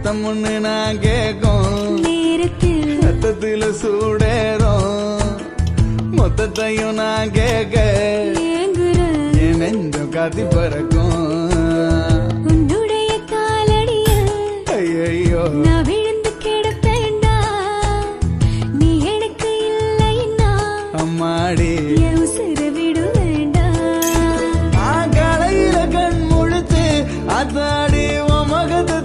முத்தம் ஒண்ணு நான் கேக்கும் நேரத்தில் ரத்தத்தில சூடேறும் மொத்தத்தையும் நான் கேட்க என் நெஞ்சம் காத்தி பறக்கும் உன்னுடைய காலடிய ஐயோ நான் விழுந்து கிடப்பேண்டா நீ எனக்கு இல்லைன்னா அம்மாடி என் உசுரை விடு வேண்டாம் காலையில கண் முழிச்சு அத்தாடி உன் முகத்தை